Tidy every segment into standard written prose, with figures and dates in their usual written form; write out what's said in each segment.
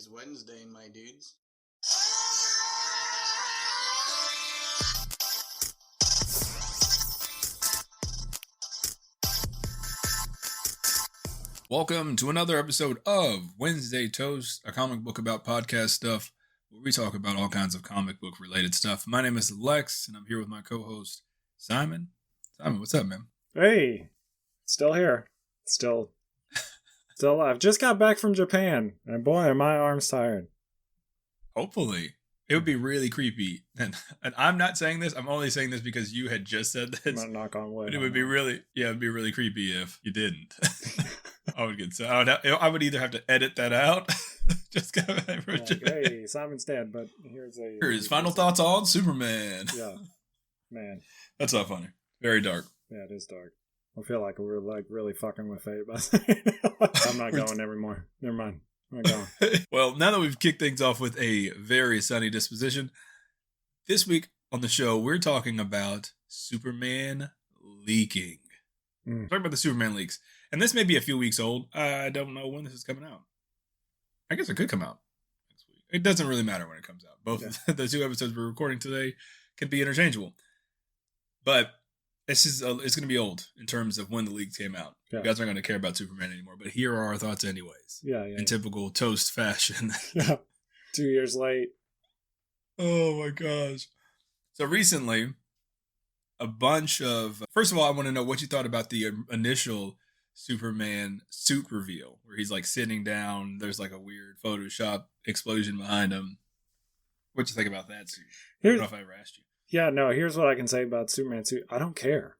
is Wednesday, my dudes. Welcome to another episode of Wednesday Toast, a comic book about podcast stuff, where we talk about all kinds of comic book related stuff. My name is Lex, and I'm here with my co-host, Simon. Simon, what's up, man? Hey, still here. Still alive. Just got back from Japan, and boy, are my arms tired. Hopefully. It would be really creepy. And I'm not saying this, I'm only saying this because you had just said this. I'm gonna knock on wood. But it would be really creepy if you didn't. I would get so I would either have to edit that out. Just go ahead. Like, hey, Simon's dead, but here's his final thoughts on Superman. Yeah, man, that's not funny. Very dark. Yeah, it is dark. I feel like we're like really fucking with fate, but I'm not going anymore. Never mind. I'm not going. Well, now that we've kicked things off with a very sunny disposition, this week on the show we're talking about Superman leaking. Talking about the Superman leaks. And this may be a few weeks old. I don't know when this is coming out. I guess it could come out next week. It doesn't really matter when it comes out. Both the two episodes we're recording today can be interchangeable. But it's going to be old in terms of when the leaks came out. Yeah. You guys aren't going to care about Superman anymore. But here are our thoughts anyways. Yeah. In typical Toast fashion. Yeah. 2 years late. Oh my gosh. So recently, a bunch of... First of all, I want to know what you thought about the initial Superman suit reveal, where he's like sitting down. There's like a weird Photoshop explosion behind him. What you think about that suit? I don't know if I ever asked you. Yeah, no, here's what I can say about Superman suit. I don't care.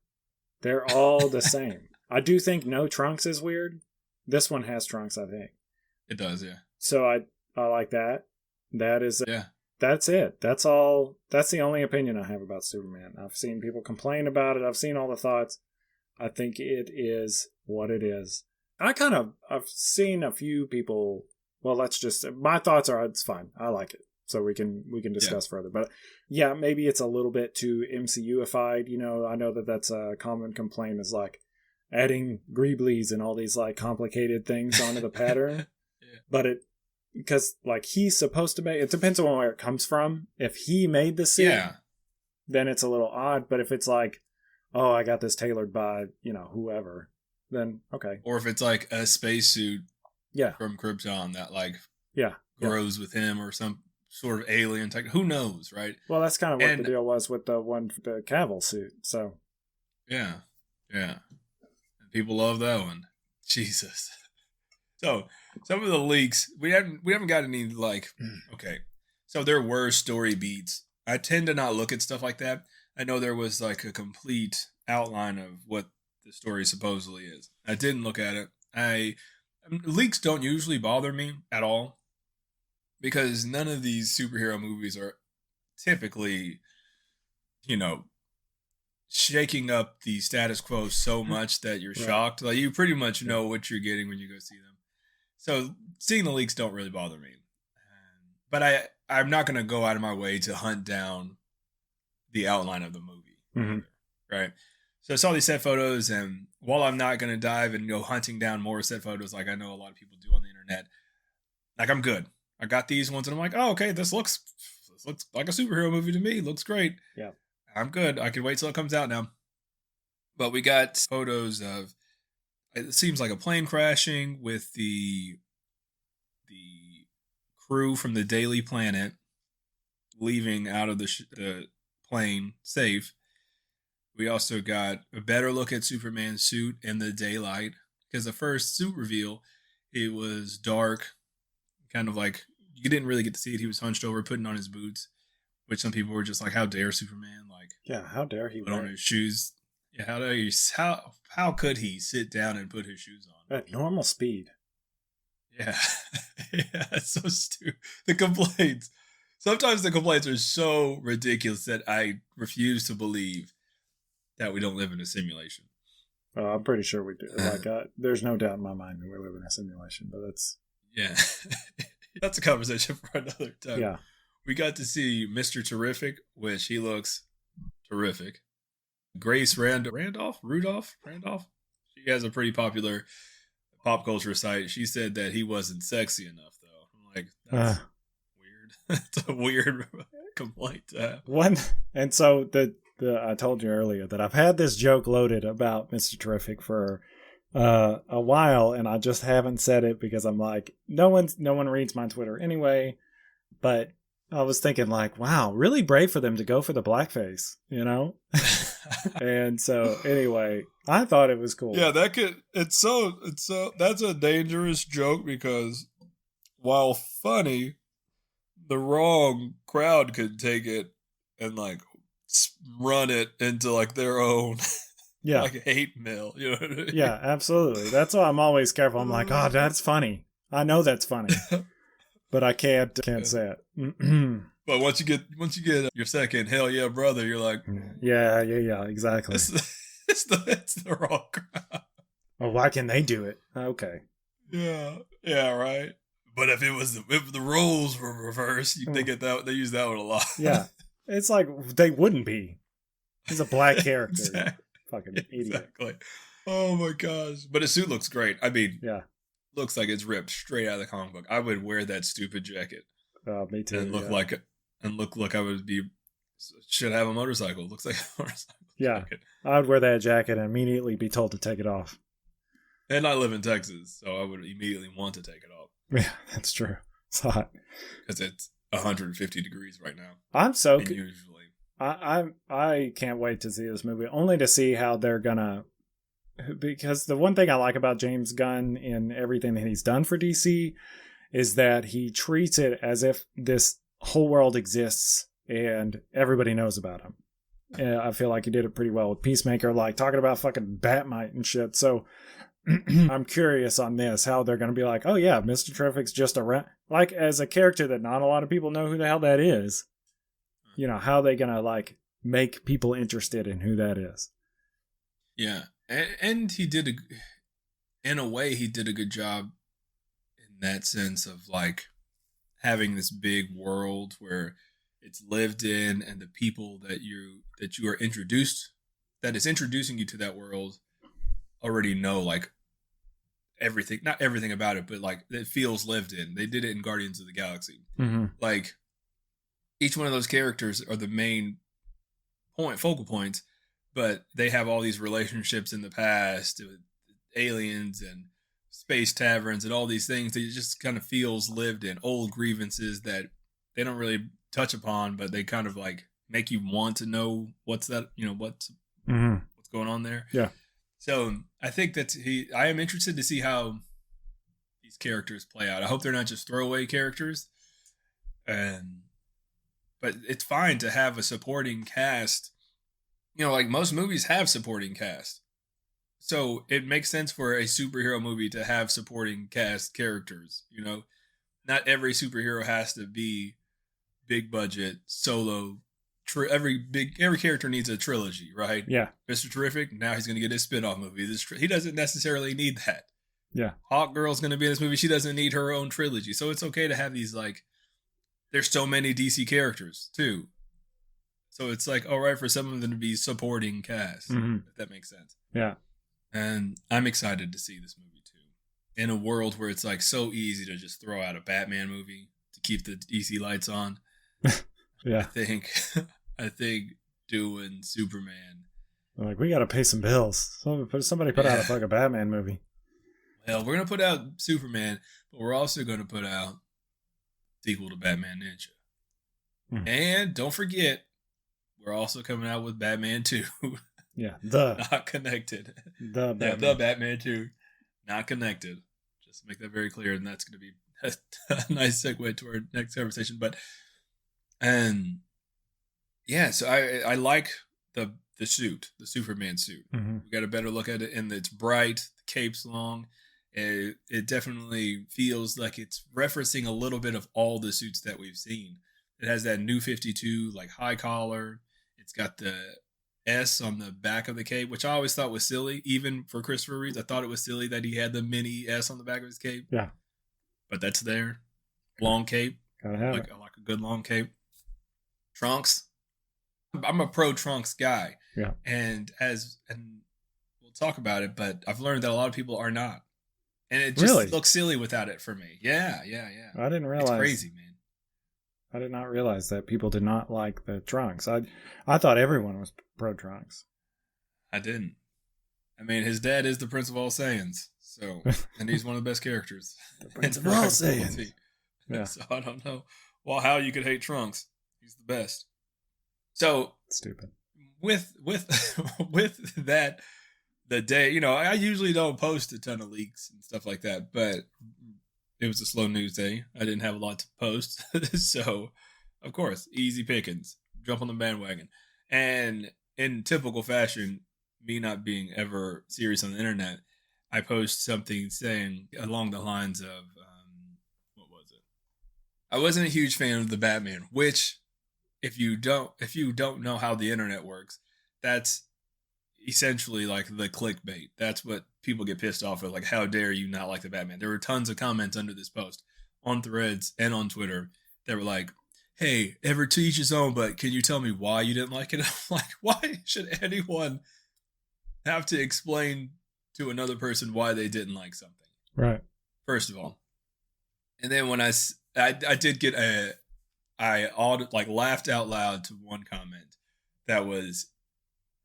They're all the same. I do think no trunks is weird. This one has trunks, I think. It does, yeah. So I like that. That is... Yeah. That's it. That's all. That's the only opinion I have about Superman. I've seen people complain about it. I've seen all the thoughts. I think it is what it is. I've seen a few people. Well, my thoughts are it's fine. I like it. So we can discuss further. But yeah, maybe it's a little bit too MCU-ified. You know, I know that's a common complaint is like adding Greeblies and all these like complicated things onto the pattern. Yeah. But because like he's supposed to make, it depends on where it comes from. If he made the suit, then it's a little odd. But if it's like, oh, I got this tailored by, whoever, then okay. Or if it's like a spacesuit from Krypton that like grows with him or some sort of alien tech. Who knows, right? Well, that's kind of what the deal was with the Cavill suit. So yeah. And people love that one. Jesus. So some of the leaks, we haven't got any like, okay. So there were story beats. I tend to not look at stuff like that. I know there was like a complete outline of what the story supposedly is. I didn't look at it. Leaks don't usually bother me at all because none of these superhero movies are typically, shaking up the status quo so much that you're shocked. Like you pretty much know what you're getting when you go see them. So seeing the leaks don't really bother me. But I'm not going to go out of my way to hunt down the outline of the movie. Right? So I saw these set photos, and while I'm not going to dive and go hunting down more set photos like I know a lot of people do on the internet, like I'm good. I got these ones, and I'm like, oh, okay, this looks like a superhero movie to me. It looks great. Yeah. I'm good. I can wait till it comes out now. But we got photos of, it seems like a plane crashing with the crew from the Daily Planet leaving out of the plane safe. We also got a better look at Superman's suit in the daylight because the first suit reveal, it was dark, kind of like you didn't really get to see it. He was hunched over, putting on his boots, which some people were just like, "How dare Superman?" Like, yeah, how dare he put on his shoes? Yeah, how dare you? How could he sit down and put his shoes on at normal speed? Yeah, yeah, it's so stupid. The complaints. Sometimes the complaints are so ridiculous that I refuse to believe that we don't live in a simulation. Oh, I'm pretty sure we do. Like, there's no doubt in my mind that we live in a simulation, but that's... Yeah. That's a conversation for another time. Yeah. We got to see Mr. Terrific, which he looks terrific. Grace Randolph? She has a pretty popular pop culture site. She said that he wasn't sexy enough, though. I'm like, That's weird. It's a weird complaint to have. One, and so I told you earlier that I've had this joke loaded about Mr. Terrific for a while, and I just haven't said it because I'm like, no one reads my Twitter anyway. But I was thinking like, wow, really brave for them to go for the blackface, you know? And so anyway, I thought it was cool. Yeah, it's that's a dangerous joke because while funny, the wrong crowd could take it and like run it into like their own like hate mail. You know what I mean? Yeah, absolutely. That's why I'm always careful. I'm like, oh, that's funny. I know that's funny, but I can't say it. But once you get your second hell yeah brother, you're like, yeah, exactly. It's the wrong crowd. Well, why can they do it? Okay. Yeah, right. But if the roles were reversed, you think they use that one a lot. Yeah, it's like they wouldn't be. He's a black character. Exactly. Fucking idiot. Exactly. Oh my gosh! But his suit looks great. I mean, yeah, looks like it's ripped straight out of the comic book. I would wear that stupid jacket. Me too. And look like I would be should have a motorcycle. Looks like a motorcycle. Yeah, jacket. I would wear that jacket and immediately be told to take it off. And I live in Texas, so I would immediately want to take it off. Yeah, that's true. It's hot because it's 150 degrees right now. I'm so usually. I can't wait to see this movie, only to see how they're gonna. Because the one thing I like about James Gunn in everything that he's done for DC is that he treats it as if this whole world exists and everybody knows about him. I feel like he did it pretty well with Peacemaker, like talking about fucking Batmite and shit. So I'm curious on this, how they're going to be like, oh yeah, Mr. Terrific's just around, like as a character that not a lot of people know who the hell that is. You know, how are they going to like make people interested in who that is? Yeah. And he did in a way, he did a good job in that sense of like having this big world where it's lived in, and the people that you are introduced, that is introducing you to that world, already know like everything, not everything about it, but like it feels lived in. They did it in Guardians of the Galaxy. Mm-hmm. Like each one of those characters are the main focal points. But they have all these relationships in the past with aliens and space taverns and all these things that it just kind of feels lived in. Old grievances that they don't really touch upon, but they kind of like make you want to know what's going on there. Yeah. So I think I am interested to see how these characters play out. I hope they're not just throwaway characters. But it's fine to have a supporting cast. You know, like most movies have supporting cast. So it makes sense for a superhero movie to have supporting cast characters. You know, not every superhero has to be big budget, solo. Every character needs a trilogy, right? Yeah. Mr. Terrific, now he's going to get his spin-off movie. He doesn't necessarily need that. Yeah. Hawkgirl's going to be in this movie. She doesn't need her own trilogy. So it's okay to have these like, there's so many DC characters too. So it's like, all right for some of them to be supporting cast, if that makes sense. Yeah. And I'm excited to see this movie too. In a world where it's like so easy to just throw out a Batman movie to keep the DC lights on. Yeah. I think doing Superman. Like, we got to pay some bills. Somebody put out a fucking Batman movie. Well, we're going to put out Superman, but we're also going to put out sequel to Batman Ninja. And don't forget, we're also coming out with Batman 2. Yeah, not connected. The Batman 2, not connected. Just to make that very clear, and that's going to be a nice segue to our next conversation. But so I like the suit, the Superman suit. We got a better look at it, and it's bright. The cape's long. It definitely feels like it's referencing a little bit of all the suits that we've seen. It has that new 52 like high collar. It's got the S on the back of the cape, which I always thought was silly. Even for Christopher Reeves, I thought it was silly that he had the mini S on the back of his cape. Yeah, but that's there. Long cape, gotta have like a good long cape. Trunks. I'm a pro Trunks guy. Yeah, and we'll talk about it, but I've learned that a lot of people are not. And it just looks silly without it for me. Yeah. I didn't realize. It's crazy, man. I did not realize that people did not like the Trunks. I thought everyone was pro Trunks. I didn't. I mean, his dad is the Prince of All Saiyans, so, and he's one of the best characters. The Prince of All Saiyans. Yeah. So I don't know how you could hate Trunks. He's the best. So stupid. With that, the day, I usually don't post a ton of leaks and stuff like that, but it was a slow news day. I didn't have a lot to post, so of course, easy pickings. Jump on the bandwagon, and in typical fashion, me not being ever serious on the internet, I post something saying along the lines of, what was it? I wasn't a huge fan of the Batman, which, if you don't know how the internet works, that's essentially like the clickbait. That's what people get pissed off at. Like, how dare you not like the Batman? There were tons of comments under this post on Threads and on Twitter that were like, hey, ever to each his own, but can you tell me why you didn't like it? I'm like, why should anyone have to explain to another person why they didn't like something? Right. First of all. And then when I did get I laughed out loud to one comment that was,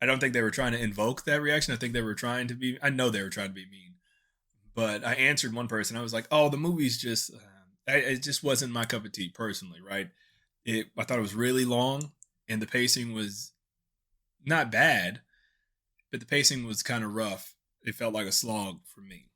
I don't think they were trying to invoke that reaction. I think they were trying to be, I know they were trying to be mean, but I answered one person. I was like, oh, the movie's just, it just wasn't my cup of tea personally, right? I thought it was really long, and the pacing was not bad, but the pacing was kind of rough. It felt like a slog for me,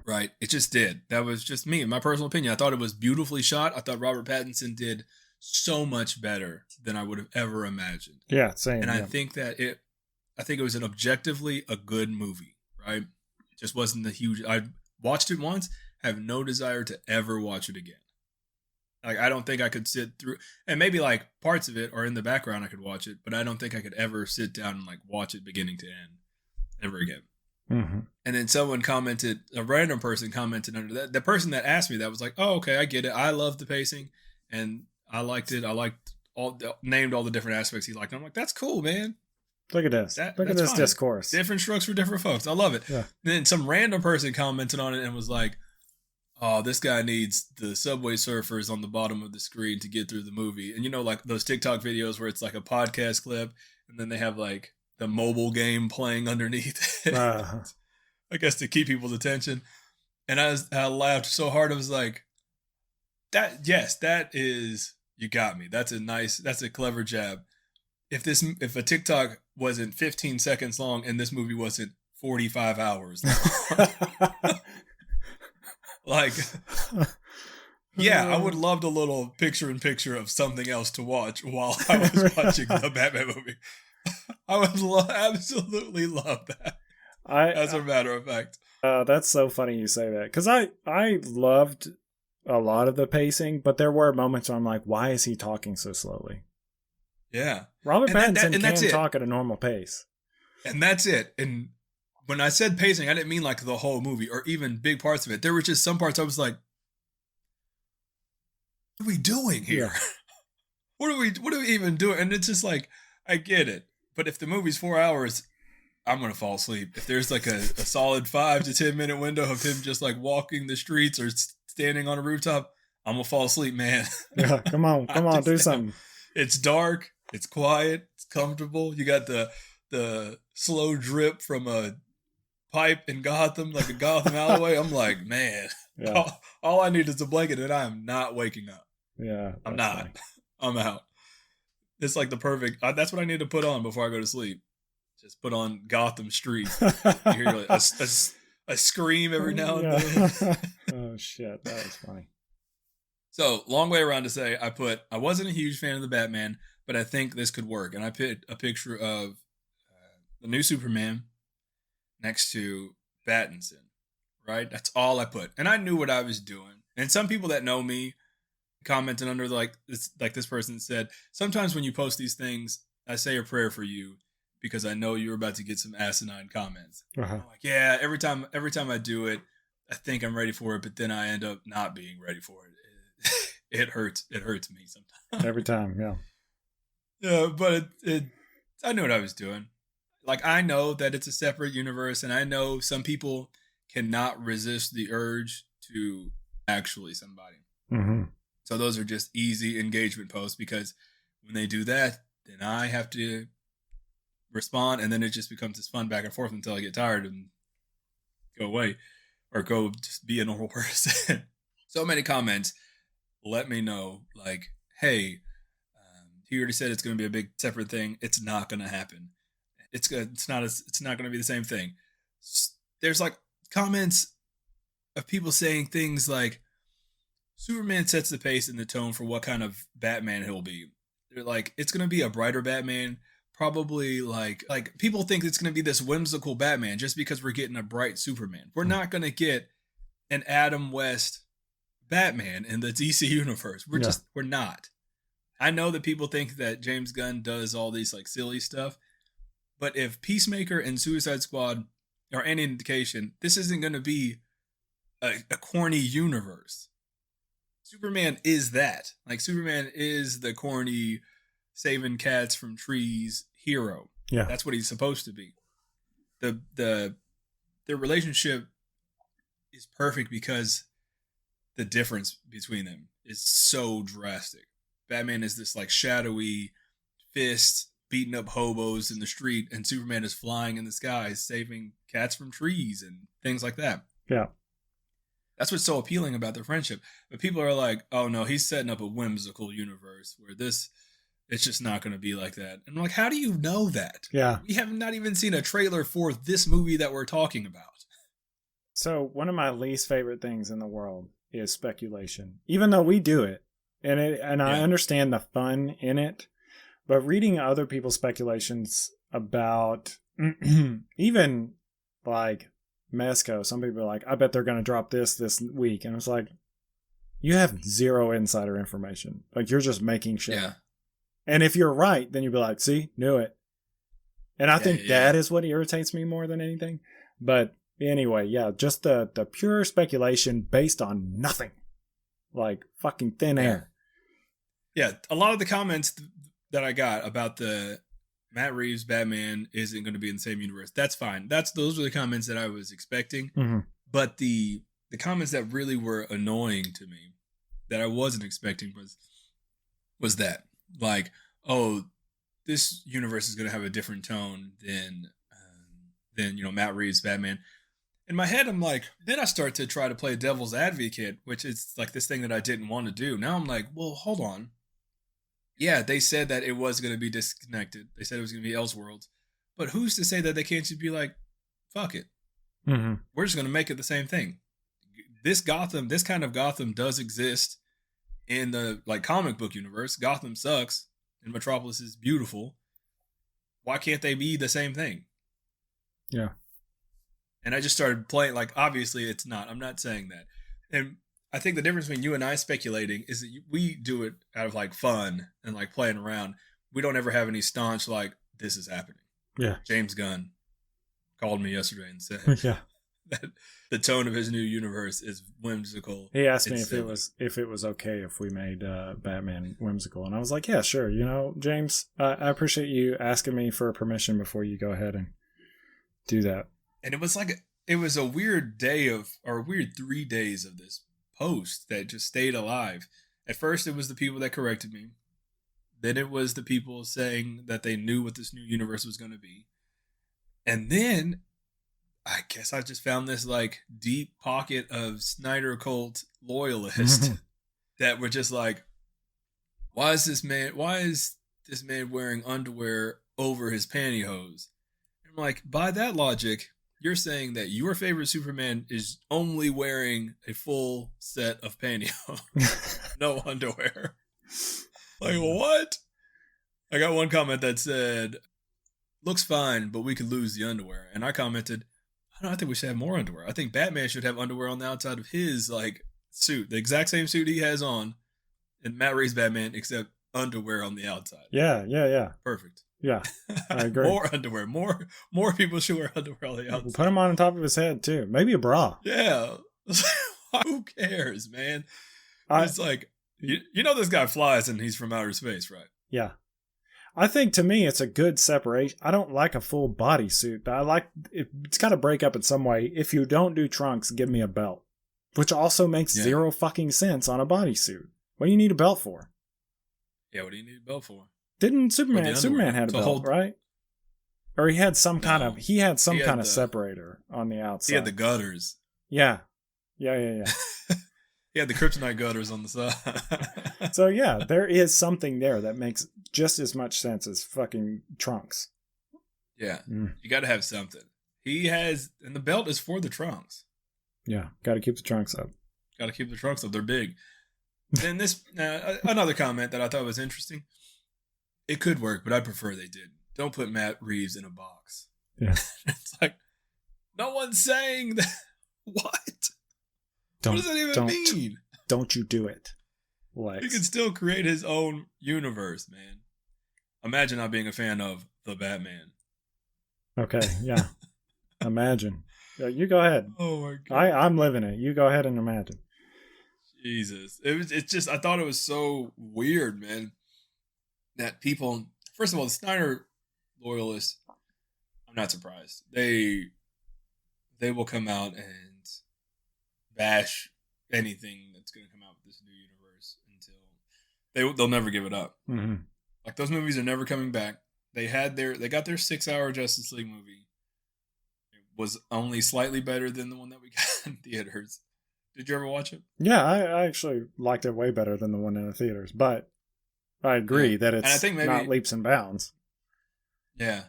right? It just did. That was just me, in my personal opinion. I thought it was beautifully shot. I thought Robert Pattinson did so much better than I would have ever imagined. Yeah, same. And I think it was an objectively a good movie, right? It just wasn't the huge. I watched it once, have no desire to ever watch it again. Like, I don't think I could sit through, and maybe like parts of it are in the background, I could watch it, but I don't think I could ever sit down and like watch it beginning to end ever again. Mm-hmm. And then someone commented, a random person commented under that. The person that asked me that was like, oh, okay, I get it. I love the pacing and I liked it. I liked named all the different aspects he liked. And I'm like, that's cool, man. Look at this. Look at this discourse. Different strokes for different folks. I love it. Yeah. Then some random person commented on it and was like, oh, this guy needs the Subway Surfers on the bottom of the screen to get through the movie. And like those TikTok videos where it's like a podcast clip and then they have like the mobile game playing underneath. I guess to keep people's attention. And I laughed so hard. I was like, that is, you got me. That's a clever jab. If a TikTok wasn't 15 seconds long and this movie wasn't 45 hours long. Like, yeah, I would love a little picture-in-picture of something else to watch while I was watching the Batman movie. I would absolutely love that. As a matter of fact. That's so funny you say that. Because I loved a lot of the pacing, but there were moments where I'm like, why is he talking so slowly? Yeah. Robert Pattinson can talk at a normal pace. And that's it. And when I said pacing, I didn't mean like the whole movie or even big parts of it. There were just some parts I was like, what are we doing here? Yeah. What are we even doing? And it's just like, I get it. But if the movie's 4 hours, I'm going to fall asleep. If there's like a solid 5 to 10 minute window of him just like walking the streets or standing on a rooftop, I'm going to fall asleep, man. Yeah, come on, do something. It's dark. It's quiet. It's comfortable. You got the slow drip from a pipe in Gotham, like a Gotham alleyway. I'm like, man, yeah. all I need is a blanket and I am not waking up. Yeah. I'm not. Funny. I'm out. It's like the perfect, that's what I need to put on before I go to sleep. Just put on Gotham Streets. You hear like a scream every now and then. Oh, shit. That was funny. So, long way around to say, I wasn't a huge fan of the Batman, but I think this could work. And I put a picture of the new Superman next to Pattinson, right? That's all I put. And I knew what I was doing. And some people that know me commented under like this person said, sometimes when you post these things, I say a prayer for you because I know you're about to get some asinine comments. Uh-huh. I'm like, yeah, every time I do it, I think I'm ready for it, but then I end up not being ready for it. It hurts. It hurts me sometimes. Every time, yeah. Yeah, but I knew what I was doing. Like, I know that it's a separate universe, and I know some people cannot resist the urge to actually somebody. Mm-hmm. So those are just easy engagement posts, because when they do that, then I have to respond, and then it just becomes this fun back and forth until I get tired and go away or go just be a normal person. So many comments let me know, like, hey, he already said it's going to be a big separate thing. It's not going to happen. It's good. It's not going to be the same thing. There's like comments of people saying things like, Superman sets the pace and the tone for what kind of Batman he'll be. They're like, it's going to be a brighter Batman. Probably like people think it's going to be this whimsical Batman just because we're getting a bright Superman. We're not going to get an Adam West Batman in the DC universe. We're not. I know that people think that James Gunn does all these like silly stuff, but if Peacemaker and Suicide Squad are any indication, this isn't going to be a corny universe. Superman is that. Like, Superman is the corny saving cats from trees hero. Yeah. That's what he's supposed to be. Their relationship is perfect because the difference between them is so drastic. Batman is this like shadowy fist beating up hobos in the street, and Superman is flying in the skies saving cats from trees and things like that. Yeah. That's what's so appealing about their friendship. But people are like, oh no, he's setting up a whimsical universe where it's just not going to be like that. And I'm like, how do you know that? Yeah. We have not even seen a trailer for this movie that we're talking about. So one of my least favorite things in the world is speculation, even though we do it. And I understand the fun in it, but reading other people's speculations about even like Mezco, some people are like, I bet they're going to drop this week. And it's like, you have zero insider information. Like, you're just making shit. Yeah. And if you're right, then you'll be like, see, knew it. And I think that is what irritates me more than anything. But anyway, yeah, just the pure speculation based on nothing. Like fucking thin air. Yeah, a lot of the comments that I got about the Matt Reeves Batman isn't going to be in the same universe, that's fine. Those were the comments that I was expecting. Mm-hmm. But the comments that really were annoying to me, that I wasn't expecting, was that, like, oh, this universe is going to have a different tone than Matt Reeves Batman. In my head, I'm like, then I start to try to play devil's advocate, which is like this thing that I didn't want to do. Now I'm like, well, hold on. Yeah, they said that it was going to be disconnected. They said it was going to be Elseworlds. But who's to say that they can't just be like, fuck it. Mm-hmm. We're just going to make it the same thing. This kind of Gotham does exist in the like comic book universe. Gotham sucks and Metropolis is beautiful. Why can't they be the same thing? Yeah. And I just started playing, like, obviously it's not. I'm not saying that. And I think the difference between you and I speculating is that we do it out of, like, fun and, like, playing around. We don't ever have any staunch, like, this is happening. Yeah. James Gunn called me yesterday and said that the tone of his new universe is whimsical. He asked me if it was okay if we made Batman whimsical. And I was like, yeah, sure. You know, James, I appreciate you asking me for permission before you go ahead and do that. And it was a weird 3 days of this post that just stayed alive. At first, it was the people that corrected me. Then it was the people saying that they knew what this new universe was going to be. And then I guess I just found this like deep pocket of Snyder cult loyalists that were just like, why is this man wearing underwear over his pantyhose? And I'm like, by that logic, you're saying that your favorite Superman is only wearing a full set of pantyhose, no underwear. Like, what? I got one comment that said, looks fine, but we could lose the underwear. And I commented, I think we should have more underwear. I think Batman should have underwear on the outside of his like suit, the exact same suit he has on in Matt Reeves' Batman, except underwear on the outside. Yeah. Perfect. Yeah, I agree. More underwear. More people should wear underwear on the outside. We'll put him on top of his head too. Maybe a bra. Yeah. Who cares, man? It's like, you know this guy flies and he's from outer space, right? Yeah. I think to me it's a good separation. I don't like a full bodysuit. I like it's got to break up in some way. If you don't do trunks, give me a belt, which also makes zero fucking sense on a bodysuit. What do you need a belt for? Yeah, what do you need a belt for? Didn't Superman had a belt, right? Or he had some kind of separator on the outside. He had the gutters. Yeah. He had the kryptonite gutters on the side. So yeah, there is something there that makes just as much sense as fucking trunks. Yeah. You got to have something. And the belt is for the trunks. Yeah, got to keep the trunks up. Got to keep the trunks up. They're big. Then this, another comment that I thought was interesting. It could work, but I prefer they didn't. Don't put Matt Reeves in a box. Yeah. It's like, no one's saying that. What? What does that even mean? Don't you do it. Lex. He can still create his own universe, man. Imagine not being a fan of The Batman. Okay, yeah. Imagine. You go ahead. Oh my God. I'm living it. You go ahead and imagine. Jesus. It's just, I thought it was so weird, man. That people, first of all, the Snyder loyalists, I'm not surprised. They will come out and bash anything that's going to come out with this new universe until they'll never give it up. Mm-hmm. Like, those movies are never coming back. They got their 6-hour Justice League movie. It was only slightly better than the one that we got in theaters. Did you ever watch it? Yeah, I actually liked it way better than the one in the theaters, but I agree that it's not leaps and bounds. Yeah.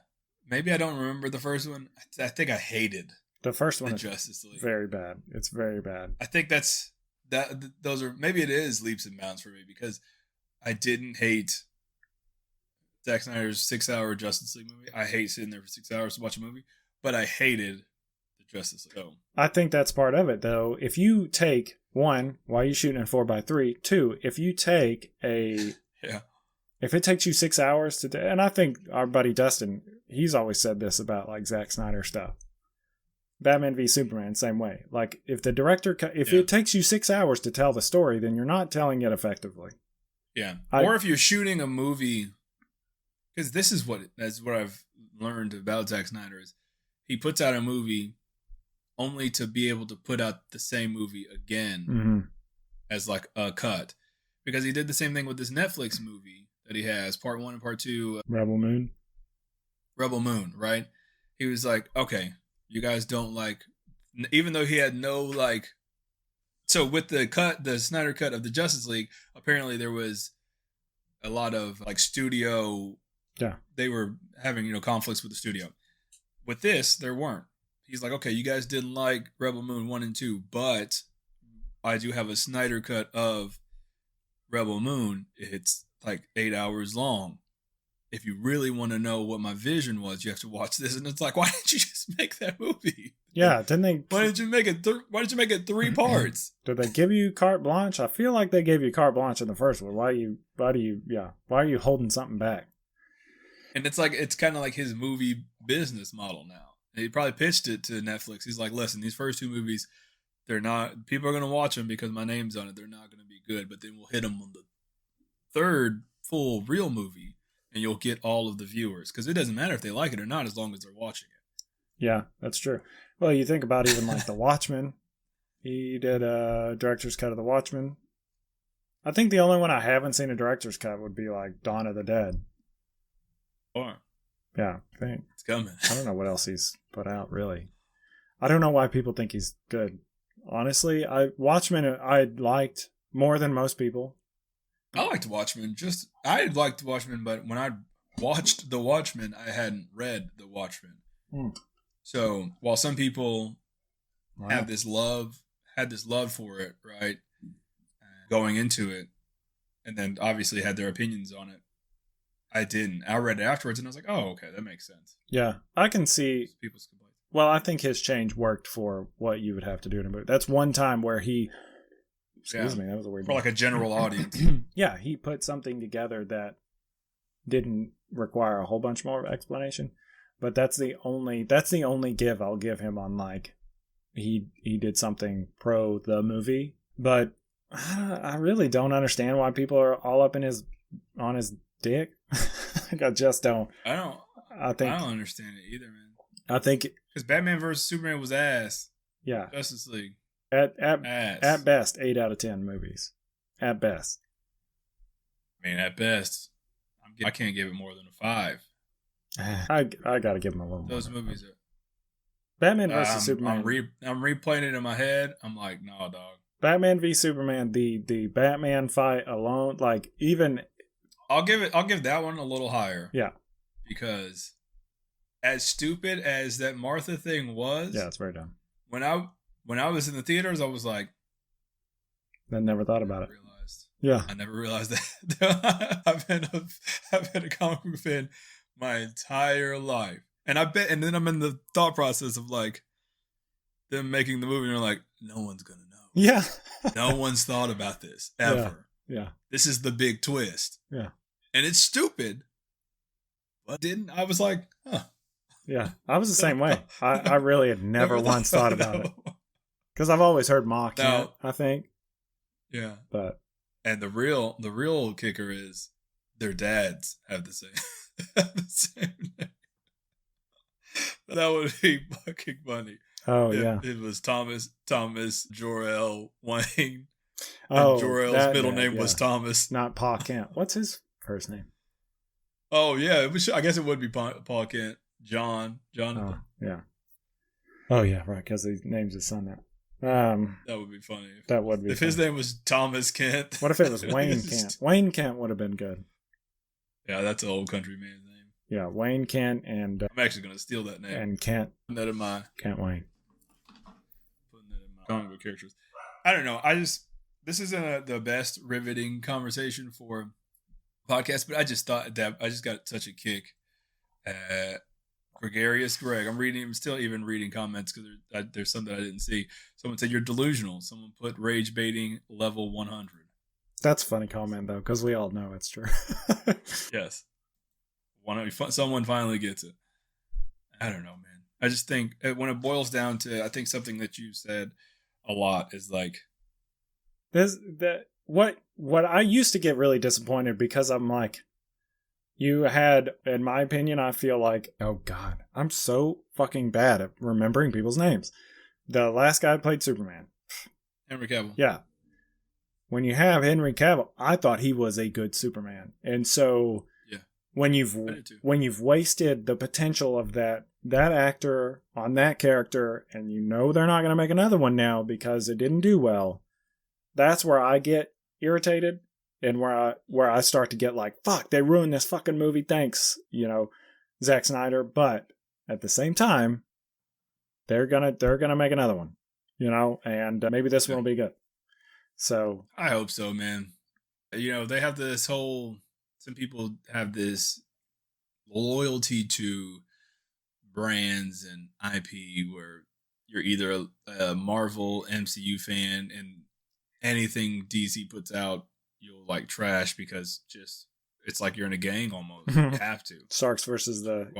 Maybe I don't remember the first one. I think I hated the first one. Justice League. Very bad. It's very bad. I think those are, maybe it is leaps and bounds for me because I didn't hate Zack Snyder's 6-hour Justice League movie. I hate sitting there for 6 hours to watch a movie, but I hated the Justice League. Oh. I think that's part of it, though. If you take, one, why are you shooting in 4x3? Two, if you take if it takes you 6 hours to do, and I think our buddy Dustin, he's always said this about like Zack Snyder stuff. Batman v Superman, same way. Like if the director, it takes you 6 hours to tell the story, then you're not telling it effectively. Yeah. Or if you're shooting a movie, because that's what I've learned about Zack Snyder is he puts out a movie only to be able to put out the same movie again as like a cut. Because he did the same thing with this Netflix movie that he has, part 1 and part 2. Rebel Moon, right? He was like, okay, you guys don't like, even though he had no like, so with the Snyder cut of the Justice League, apparently there was a lot of like studio, they were having, conflicts with the studio. With this, there weren't. He's like, okay, you guys didn't like Rebel Moon 1 and 2, but I do have a Snyder cut of Rebel Moon. It's like 8 hours long. If you really want to know what my vision was, you have to watch this. And it's like, why didn't you just make that movie? Yeah, didn't they? Why did you make it? Why did you make it 3 parts? Did they give you carte blanche? I feel like they gave you carte blanche in the first one. Why are you holding something back? And it's like, it's kind of like his movie business model now. And he probably pitched it to Netflix. He's like, listen, these first 2 movies, people are going to watch them because my name's on it. They're not going to be good, but then we'll hit them on the 3rd full real movie and you'll get all of the viewers. Because it doesn't matter if they like it or not as long as they're watching it. Yeah, that's true. Well, you think about even like The Watchmen. He did a director's cut of The Watchmen. I think the only one I haven't seen a director's cut would be like Dawn of the Dead. Or yeah, I think it's coming. I don't know what else he's put out, really. I don't know why people think he's good. Honestly, Watchmen I liked more than most people. I liked Watchmen. I liked Watchmen, but when I watched The Watchmen, I hadn't read The Watchmen. So while some people had this love for it, right, going into it, and then obviously had their opinions on it, I didn't. I read it afterwards, and I was like, "Oh, okay, that makes sense." Yeah, I can see people's complaints. Well, I think his change worked for what you would have to do in a movie. That's one time where he. Excuse me, that was a weird. For like a general audience. Yeah, he put something together that didn't require a whole bunch more explanation. But that's the only give I'll give him on like he did something pro the movie. But I really don't understand why people are all up on his dick. Like, I just don't. I don't understand it either, man. I think because Batman vs Superman was ass. Yeah. Justice League. At best, 8 out of 10 movies. At best. I mean, at best, I can't give it more than a 5. I got to give him a little more. Those movies are... Batman vs Superman. I'm replaying it in my head. I'm like, no, dog. Batman v Superman, the Batman fight alone, like, even... I'll give that one a little higher. Yeah. Because as stupid as that Martha thing was... Yeah, it's very dumb. When I was in the theaters, I was like... I never thought about it. Yeah. I never realized that. I've been a comic book fan my entire life. And then I'm in the thought process of like them making the movie and they're like, no one's gonna know. Yeah. No one's thought about this ever. Yeah. This is the big twist. Yeah. And it's stupid. But I was like, huh. Yeah. I was the same way. I really had never once thought about it. Because I've always heard Ma Kent, I think. Yeah. But and the real kicker is their dads have the same name. That would be fucking funny. Oh, yeah. It was Thomas Jor-El Wayne. Oh, Jor-El's middle name was Thomas. Not Pa Kent. What's his first name? Oh, yeah. I guess it would be Pa Kent. Jonathan. Oh, yeah. Oh, yeah, right, because he names his son that. That would be funny. That would be if his name was Thomas Kent. What if it was Wayne Kent? Wayne Kent would have been good. Yeah, that's an old country man's name. Yeah, Wayne Kent and... I'm actually going to steal that name. And Kent. Putting that in my... Kent Wayne. Putting that in my comic book characters. I don't know. This isn't the best riveting conversation for podcast, but I just thought that I just got such a kick at Gregarious Greg. I'm still reading comments because there's some that I didn't see. Someone said you're delusional. Someone put rage baiting level 100. That's a funny comment though, because we all know it's true. Yes. Someone finally gets it. I don't know, man. I just think when it boils down to, I think something that you said a lot is like, what I used to get really disappointed because I'm like, you had, in my opinion, I feel like, oh God, I'm so fucking bad at remembering people's names. The last guy who played Superman. Henry Cavill. Yeah. When you have Henry Cavill, I thought he was a good Superman. And so when you've wasted the potential of that actor on that character and you know they're not going to make another one now because it didn't do well, that's where I get irritated. And where I start to get like, fuck, they ruined this fucking movie. Thanks, Zack Snyder. But at the same time, they're gonna make another one, and maybe this one will be good. So I hope so, man. They have this some people have this loyalty to brands and IP where you're either a Marvel MCU fan and anything DC puts out, you'll like trash because it's like you're in a gang almost. You have to. Starks versus the...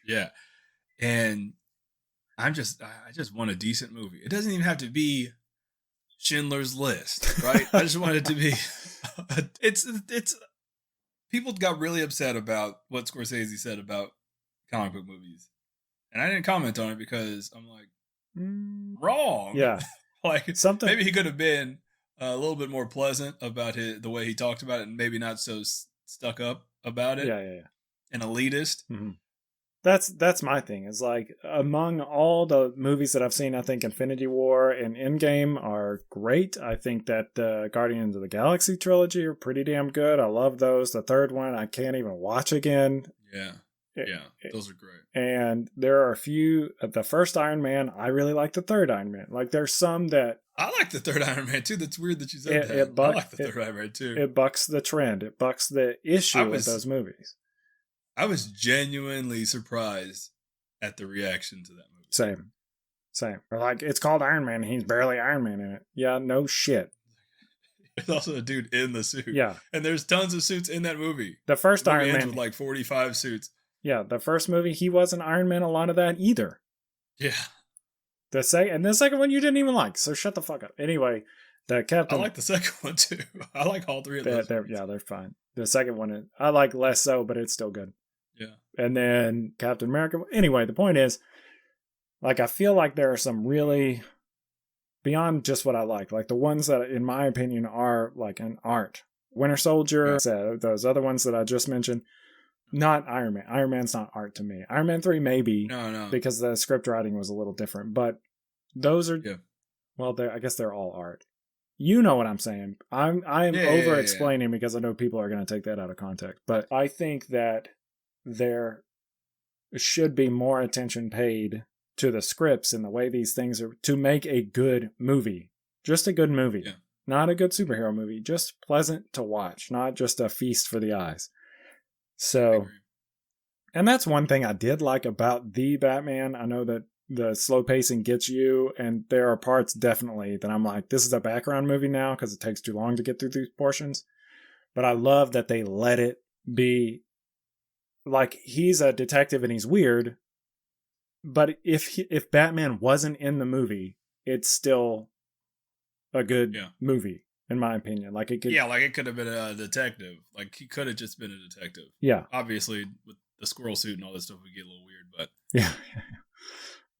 Yeah. And I just want a decent movie. It doesn't even have to be Schindler's List, right? I just want it to be... It's people got really upset about what Scorsese said about comic book movies. And I didn't comment on it because I'm like, wrong. Yeah. Like, something. Maybe he could have been a little bit more pleasant about the way he talked about it and maybe not so stuck up about it. Yeah. And elitist. Mm-hmm. That's my thing. It's like, among all the movies that I've seen, I think Infinity War and Endgame are great. I think that the Guardians of the Galaxy trilogy are pretty damn good. I love those. The third one, I can't even watch again. Yeah. Those are great. And there are a few. The first Iron Man, I really like the third Iron Man. Like, there's some that... I like the third Iron Man, too. That's weird that you said that. I like the third Iron Man, too. It bucks the trend. It bucks the issue with those movies. I was genuinely surprised at the reaction to that movie. Same. Or like, it's called Iron Man, and he's barely Iron Man in it. Yeah, no shit. There's also a dude in the suit. Yeah. And there's tons of suits in that movie. The first Iron Man... with like 45 suits. Yeah, the first movie, he wasn't Iron Man a lot of that either. Yeah. The second one you didn't even like, so shut the fuck up. Anyway, That Captain. I like the second one too. I like all three of those. They're fine. The second one I like less so, but it's still good. Yeah. And then Captain America. Anyway, the point is, like, I feel like there are some really beyond just what I like the ones that, in my opinion, are like an art. Winter Soldier, those other ones that I just mentioned. Not Iron Man. Iron Man's not art to me. Iron Man 3 maybe, because the script writing was a little different. But those are, well, I guess they're all art. You know what I'm saying. I am over explaining because I know people are going to take that out of context. But I think that there should be more attention paid to the scripts and the way these things are to make a good movie. Just a good movie. Yeah. Not a good superhero movie. Just pleasant to watch. Not just a feast for the eyes. So, and that's one thing I did like about the Batman. I know that the slow pacing gets you, and there are parts definitely that I'm like, this is a background movie now because it takes too long to get through these portions. But I love that they let it be like he's a detective and he's weird. But if Batman wasn't in the movie, it's still a good movie. In my opinion, like it could, like it could have been a detective. Like he could have just been a detective. Yeah, obviously with the squirrel suit and all that stuff, would get a little weird. But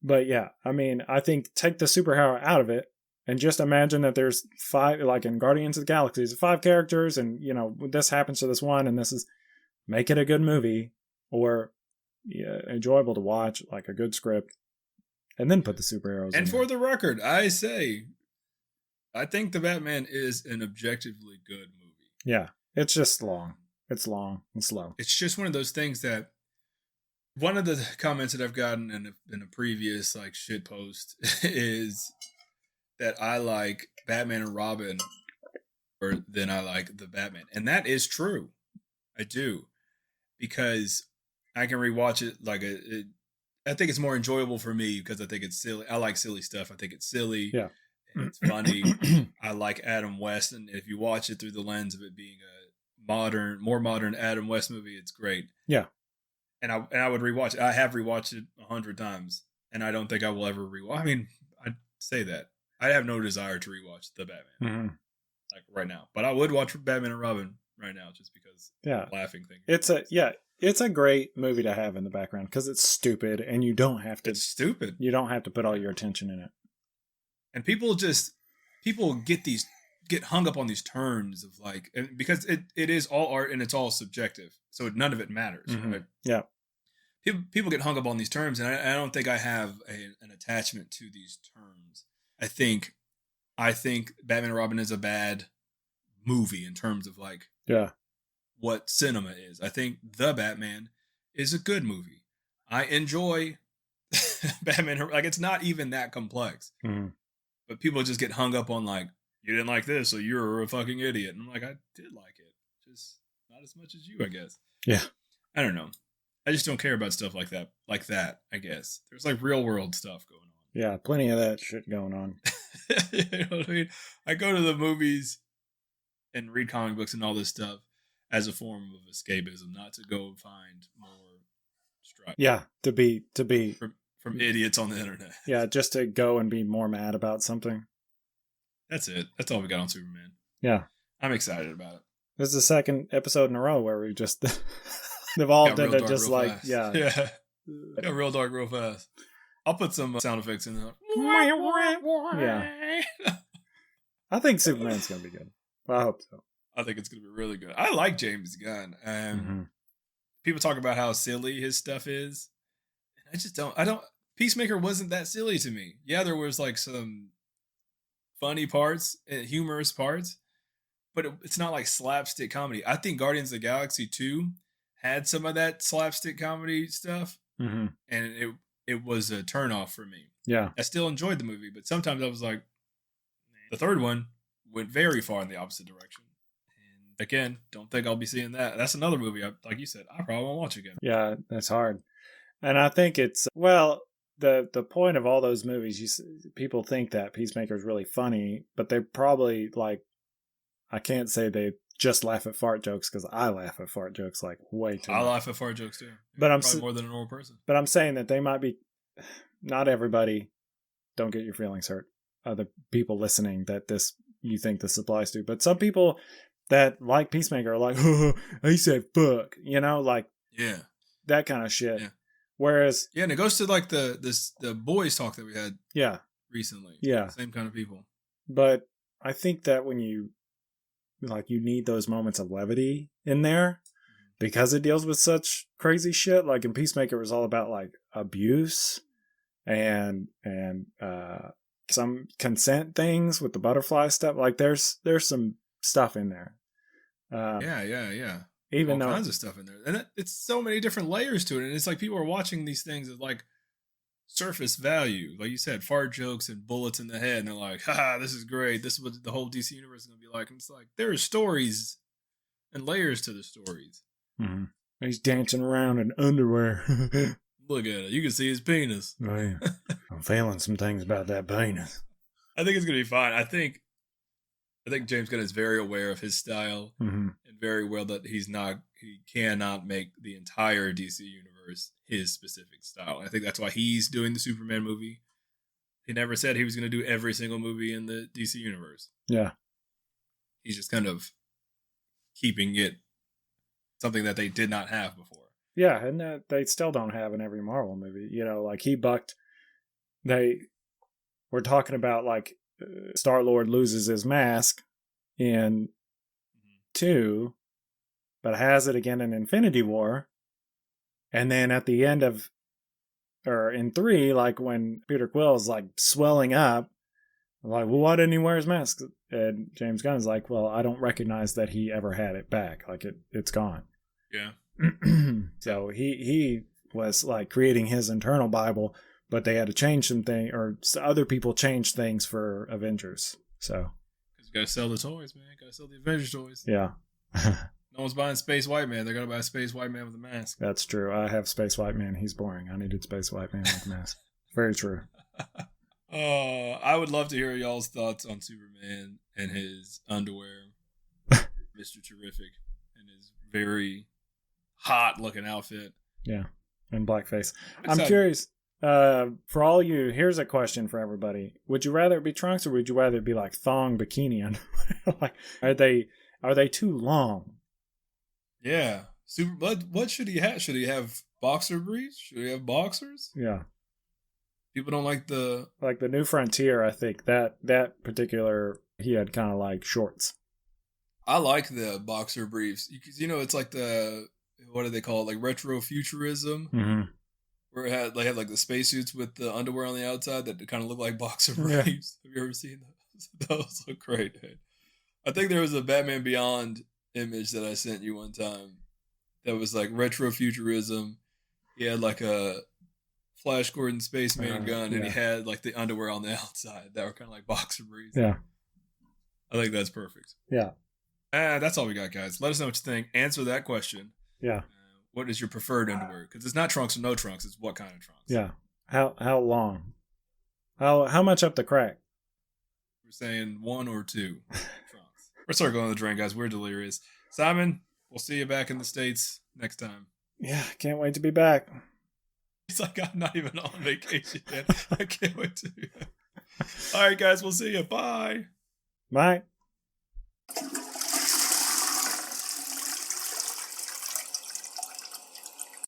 but yeah, I mean, I think take the superhero out of it and just imagine that there's 5, like in Guardians of the Galaxy, there's 5 characters, and this happens to this one, and this is make it a good movie or enjoyable to watch, like a good script, and then put the superheroes. And for the record, I think The Batman is an objectively good movie. Yeah, it's just long. It's long and slow. It's just one of those things that one of the comments that I've gotten in a previous like shit post is that I like Batman and Robin more than I like the Batman. And that is true. I do. Because I can rewatch it I think it's more enjoyable for me because I think it's silly. I like silly stuff. I think it's silly. Yeah. It's funny. I like Adam West, and if you watch it through the lens of it being a more modern Adam West movie, it's great. Yeah, and I would rewatch it. I have rewatched it 100 times, and I don't think I will ever rewatch. I mean, I say that I have no desire to rewatch the Batman like right now, but I would watch Batman and Robin right now just because the laughing thing. It's a great movie to have in the background because it's stupid, and you don't have to. It's stupid. You don't have to put all your attention in it. And people get hung up on these terms of like, because it is all art and it's all subjective, so none of it matters, right? Yeah. People get hung up on these terms, and I don't think I have an attachment to these terms. I think Batman and Robin is a bad movie in terms of like what cinema is. I think The Batman is a good movie. I enjoy Batman. Like it's not even that complex. But people just get hung up on like, you didn't like this, so you're a fucking idiot. And I'm like, I did like it. Just not as much as you, I guess. Yeah. I don't know. I just don't care about stuff like that, I guess. There's like real world stuff going on. Yeah, plenty of that shit going on. You know what I mean? I go to the movies and read comic books and all this stuff as a form of escapism, not to go find more strife. Yeah, to be from idiots on the internet. Yeah, just to go and be more mad about something. That's it. That's all we got on Superman. Yeah. I'm excited about it. This is the second episode in a row where we just evolved into just like, fast. Yeah. Got real dark real fast. I'll put some sound effects in there. Yeah. I think Superman's going to be good. Well, I hope so. I think it's going to be really good. I like James Gunn. People talk about how silly his stuff is. And I just don't. Peacemaker wasn't that silly to me. Yeah, there was like some funny parts, humorous parts, but it's not like slapstick comedy. I think Guardians of the Galaxy 2 had some of that slapstick comedy stuff, and it was a turnoff for me. Yeah. I still enjoyed the movie, but sometimes I was like, the third one went very far in the opposite direction. And again, don't think I'll be seeing that. That's another movie, like you said, I probably won't watch again. Yeah, that's hard. And I think it's, well, the point of all those movies, people think that Peacemaker is really funny, but they probably, like, I can't say they just laugh at fart jokes, because I laugh at fart jokes like way too much. I laugh at fart jokes too. But I'm probably more than a normal person. But I'm saying that they might be, not everybody, don't get your feelings hurt. Other people listening, that this, you think this applies to. But some people that like Peacemaker are like, oh, he said fuck, you know, like that kind of shit. Yeah. Whereas and it goes to like the boys talk that we had recently. Yeah. Same kind of people. But I think that when you need those moments of levity in there because it deals with such crazy shit. Like in Peacemaker, it was all about like abuse and some consent things with the butterfly stuff. Like there's some stuff in there. Even all though kinds of stuff in there, and it's so many different layers to it. And it's like people are watching these things as like surface value, like you said, fart jokes and bullets in the head, and they're like, haha, this is great, this is what the whole DC universe is gonna be like. And it's like there are stories and layers to the stories. He's dancing around in underwear. Look at it, you can see his penis. Oh, yeah. I'm feeling some things about that penis. I think it's gonna be fine. I think James Gunn is very aware of his style and very well that he cannot make the entire DC universe his specific style. I think that's why he's doing the Superman movie. He never said he was going to do every single movie in the DC universe. Yeah. He's just kind of keeping it something that they did not have before. Yeah, and that they still don't have in every Marvel movie. You know, like they were talking about like Star-Lord loses his mask in 2, but has it again in Infinity War. And then at the end in 3, like when Peter Quill is like swelling up, like, well, why didn't he wear his mask? And James Gunn is like, well, I don't recognize that he ever had it back. Like it's gone. Yeah. So he was like creating his internal Bible, but they had to change some things, or other people changed things for Avengers. So. Because you got to sell the toys, man. Got to sell the Avengers toys. Yeah. No one's buying Space White Man. They're going to buy Space White Man with a mask. That's true. I have Space White Man. He's boring. I needed Space White Man with a mask. Very true. I would love to hear y'all's thoughts on Superman and his underwear. Mr. Terrific. And his very hot looking outfit. Yeah. And blackface. I'm curious. For all you, here's a question for everybody. Would you rather it be trunks or would you rather it be like thong bikini underwear? Like, are they too long? Yeah. What should he have? Should he have boxer briefs? Should he have boxers? Yeah. People don't like the New Frontier. I think that particular, he had kind of like shorts. I like the boxer briefs. You know, it's like what do they call it? Like retro futurism, where they had like the spacesuits with the underwear on the outside that kind of look like boxer briefs. Yeah. Have you ever seen those? Those look great. Man. I think there was a Batman Beyond image that I sent you one time that was like retro futurism. He had like a Flash Gordon spaceman gun, and he had like the underwear on the outside that were kind of like boxer briefs. Yeah, I think that's perfect. Yeah, that's all we got, guys. Let us know what you think. Answer that question. Yeah, what is your preferred underwear? Because it's not trunks or no trunks. It's what kind of trunks. Yeah, how long? How much up the crack? We're saying 1 or 2 trunks. We're circling on the drain, guys. We're delirious. Simon, we'll see you back in the States next time. Yeah, can't wait to be back. It's like I'm not even on vacation yet. I can't wait to do that. All right, guys. We'll see you. Bye. Bye.